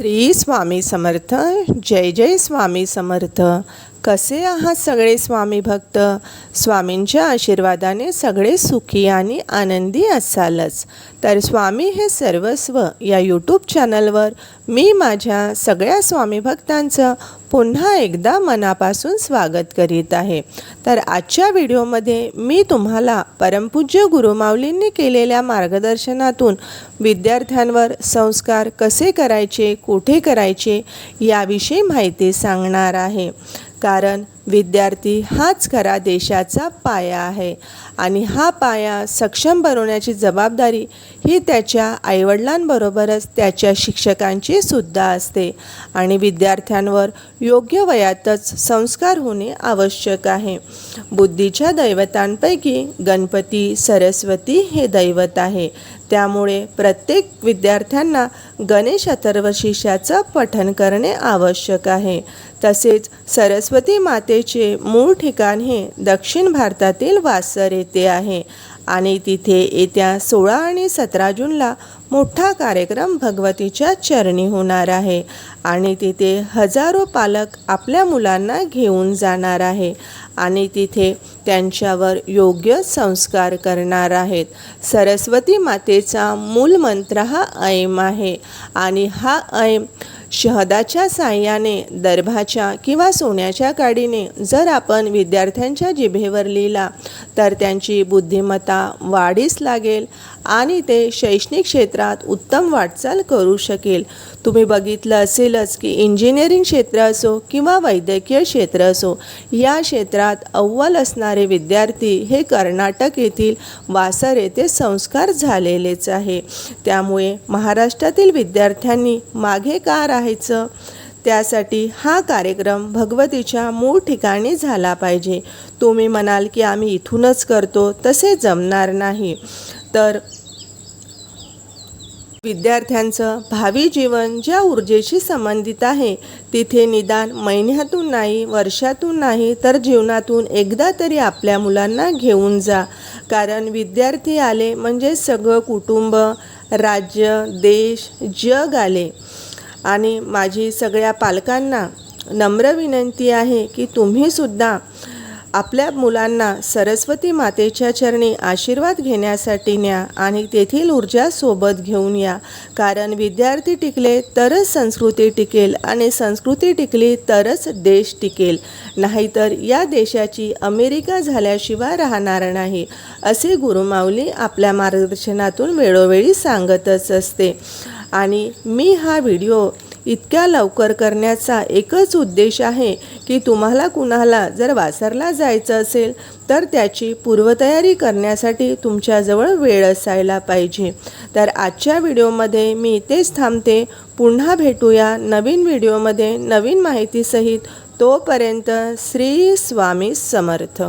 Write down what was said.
श्री स्वामी समर्थ. जय जय स्वामी समर्थ. कसे आहात सगळे स्वामी भक्त? स्वामींच्या आशीर्वादाने सगळे सुखी आणि आनंदी असालच. तर स्वामी हे सर्वस्व या यूट्यूब चॅनलवर मी माझ्या सगळ्या स्वामी भक्तांचं पुन्हा एकदा मनापासून स्वागत करीत आहे. तर आजच्या व्हिडिओमध्ये मी तुम्हाला परमपूज्य गुरुमाऊलींनी केलेल्या मार्गदर्शनातून विद्यार्थ्यांवर संस्कार कसे करायचे, कुठे करायचे याविषयी माहिती सांगणार आहे. कारण विद्यार्थी हाच खरा देशाचा पाया आहे आणि हा पाया सक्षम बनवण्याची जबाबदारी ही त्याच्या आईवडिलांबरोबरच त्याच्या शिक्षकांची सुद्धा असते आणि विद्यार्थ्यांवर योग्य वयातच संस्कार होणे आवश्यक आहे. बुद्धीच्या दैवतांपैकी गणपती, सरस्वती हे दैवत आहे. त्यामुळे प्रत्येक विद्यार्थ्यांना गणेश अथर्वशीर्षाचं पठण करणे आवश्यक आहे. तसेच सरस्वती मातेचे मूळ ठिकाण हे दक्षिण भारतातील वासर येथे आहे आणि तिथे येत्या 16 आणि 17 जूनला मोठा कार्यक्रम भगवतीच्या चरणी होणार आहे आणि तिथे हजारो पालक आपल्या मुलांना घेऊन जाणार आहे आणि तिथे त्यांच्यावर योग्य संस्कार करणार आहेत. सरस्वती मातेचा मूल मंत्र हा ऐम आहे आणि हा ऐम शहदाच्या साह्याने, दर्भाच्या किंवा सोन्याच्या काडीने जर आपण विद्यार्थ्यांच्या जिभेवर लिहिला तर त्यांची बुद्धिमत्ता वाढीस लागेल आणि ते शैक्षणिक क्षेत्रात उत्तम वाटचाल करू शकेल. तुम्ही बघितलं असेलच की इंजिनिअरिंग क्षेत्र असो किंवा वैद्यकीय क्षेत्र असो, या क्षेत्रात अव्वल असणारे विद्यार्थी हे कर्नाटक येथील वासर येथे संस्कार झालेलेच आहे. त्यामुळे महाराष्ट्रातील विद्यार्थ्यांनी मागे का राहायचं? त्यासाठी हा कार्यक्रम भगवतीच्या मूळ ठिकाणी झाला पाहिजे. तुम्ही म्हणाल की आम्ही इथूनच करतो, तसे जमणार नाही. तर विद्यार्थ्यांचं भावी जीवन ज्या ऊर्जेशी संबंधित आहे तिथे निदान महिन्यातून नाही, वर्षातून नाही, तर जीवनातून एकदा तरी आपल्या मुलांना घेऊन जा. कारण विद्यार्थी आले म्हणजे सगळं कुटुंब, राज्य, देश, जग आले. आणि माझी सगळ्या पालकांना नम्र विनंती आहे की तुम्हीसुद्धा आपल्या मुलांना सरस्वती मातेच्या चरणी आशीर्वाद घेण्यासाठी न्या आणि तेथील ऊर्जा सोबत घेऊन या. कारण विद्यार्थी टिकले तरच संस्कृती टिकेल आणि संस्कृती टिकली तरच देश टिकेल. नाहीतर या देशाची अमेरिका झाल्याशिवाय राहणार नाही, असे गुरुमाऊली आपल्या मार्गदर्शनातून वेळोवेळी सांगतच असते. आणि मी हा व्हिडिओ इतक्या लवकर करण्याचा एकच उद्देश आहे की तुम्हाला कुणाला जर वासरला जायचं असेल तर त्याची पूर्वतयारी करण्यासाठी तुमच्याजवळ वेळ असायला पाहिजे. तर आजच्या व्हिडिओमध्ये मी इथेच थांबते. पुन्हा भेटूया नवीन व्हिडिओमध्ये नवीन माहितीसहित. तोपर्यंत श्री स्वामी समर्थ.